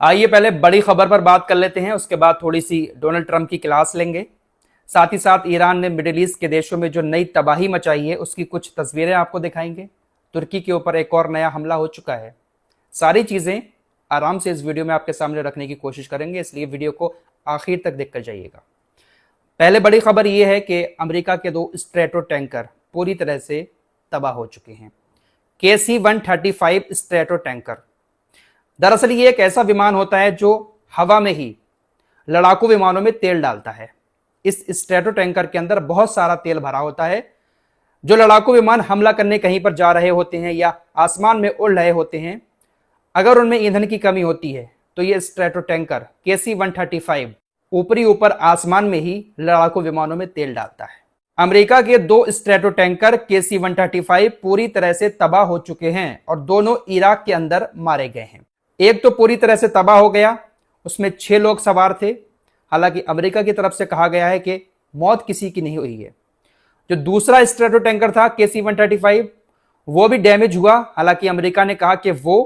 आइए पहले बड़ी खबर पर बात कर लेते हैं, उसके बाद थोड़ी सी डोनाल्ड ट्रंप की क्लास लेंगे। साथ ही साथ ईरान ने मिडिल ईस्ट के देशों में जो नई तबाही मचाई है उसकी कुछ तस्वीरें आपको दिखाएंगे। तुर्की के ऊपर एक और नया हमला हो चुका है। सारी चीज़ें आराम से इस वीडियो में आपके सामने रखने की कोशिश करेंगे, इसलिए वीडियो को आखिर तक देखकर जाइएगा। पहले बड़ी खबर यह है कि अमेरिका के 2 स्ट्रेटो टैंकर पूरी तरह से तबाह हो चुके हैं। KC-135 स्ट्रेटो टैंकर दरअसल ये एक ऐसा विमान होता है जो हवा में ही लड़ाकू विमानों में तेल डालता है। इस स्ट्रेटो टैंकर के अंदर बहुत सारा तेल भरा होता है। जो लड़ाकू विमान हमला करने कहीं पर जा रहे होते हैं या आसमान में उड़ रहे होते हैं, अगर उनमें ईंधन की कमी होती है तो ये स्ट्रेटो टैंकर KC-135 ऊपर आसमान में ही लड़ाकू विमानों में तेल डालता है। अमेरिका के 2 स्ट्रेटो टैंकर KC-135 पूरी तरह से तबाह हो चुके हैं और दोनों इराक के अंदर मारे गए हैं। एक तो पूरी तरह से तबाह हो गया, उसमें 6 लोग सवार थे। हालांकि अमेरिका की तरफ से कहा गया है कि मौत किसी की नहीं हुई है। जो दूसरा स्ट्रेटो टैंकर था KC-135 वो भी डैमेज हुआ। हालांकि अमेरिका ने कहा कि वो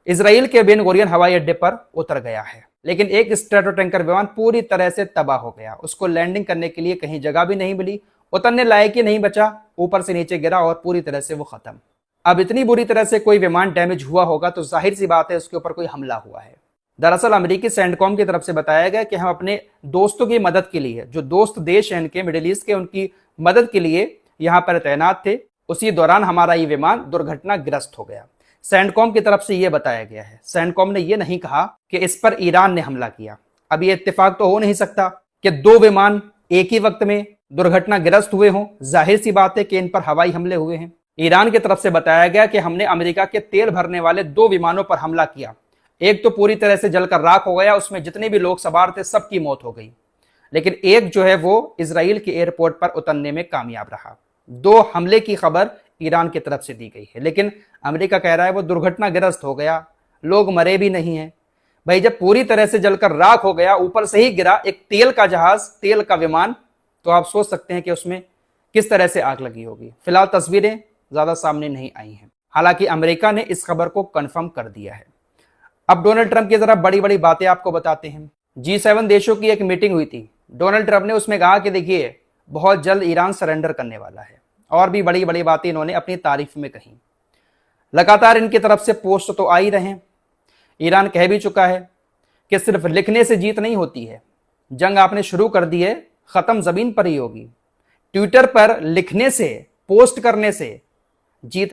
इजराइल के बेन गुरियन हवाई अड्डे पर उतर गया है, लेकिन एक स्ट्रेटो टैंकर विमान पूरी तरह से तबाह हो गया। उसको लैंडिंग करने के लिए कहीं जगह भी नहीं मिली, उतरने लायक ही नहीं बचा, ऊपर से नीचे गिरा और पूरी तरह से वो खत्म। अब इतनी बुरी तरह से कोई विमान डैमेज हुआ होगा तो जाहिर सी बात है उसके ऊपर कोई हमला हुआ है। दरअसल अमेरिकी सेंटकॉम की तरफ से बताया गया कि हम अपने दोस्तों की मदद के लिए, जो दोस्त देश हैं इनके मिडिल ईस्ट के, उनकी मदद के लिए यहाँ पर तैनात थे। उसी दौरान हमारा ये विमान दुर्घटनाग्रस्त हो गया। सेंटकॉम की तरफ से यह बताया गया है। सेंटकॉम ने यह नहीं कहा कि इस पर ईरान ने हमला किया। अब ये इत्तेफाक तो हो नहीं सकता कि 2 विमान एक ही वक्त में दुर्घटनाग्रस्त हुए हों। जाहिर सी बात है कि इन पर हवाई हमले हुए हैं। ईरान की तरफ से बताया गया कि हमने अमेरिका के तेल भरने वाले 2 विमानों पर हमला किया। एक तो पूरी तरह से जलकर राख हो गया, उसमें जितने भी लोग सवार थे सबकी मौत हो गई, लेकिन एक जो है वो इजराइल के एयरपोर्ट पर उतरने में कामयाब रहा। 2 हमले की खबर ईरान की तरफ से दी गई है, लेकिन अमेरिका कह रहा है वो दुर्घटनाग्रस्त हो गया, लोग मरे भी नहीं हैं। भाई जब पूरी तरह से जलकर राख हो गया, ऊपर से ही गिरा एक तेल का जहाज, तेल का विमान, तो आप सोच सकते हैं कि उसमें किस तरह से आग लगी होगी। फिलहाल तस्वीरें ज्यादा सामने नहीं आई हैं। हालांकि अमेरिका ने इस खबर को कंफर्म कर दिया है। अब डोनाल्ड ट्रंप की जरा बड़ी बड़ी बातें आपको बताते हैं। G7 देशों की एक मीटिंग हुई थी। डोनाल्ड ट्रंप ने उसमें कहा कि देखिए बहुत जल्द ईरान सरेंडर करने वाला है, और भी बड़ी बड़ी बातें इन्होंने अपनी तारीफ में कही। लगातार इनकी तरफ से पोस्ट तो आ ही रहे हैं। ईरान कह भी चुका है कि सिर्फ लिखने से जीत नहीं होती है, जंग आपने शुरू कर दी है, खत्म जमीन पर ही होगी। ट्विटर पर लिखने से, पोस्ट करने से जीत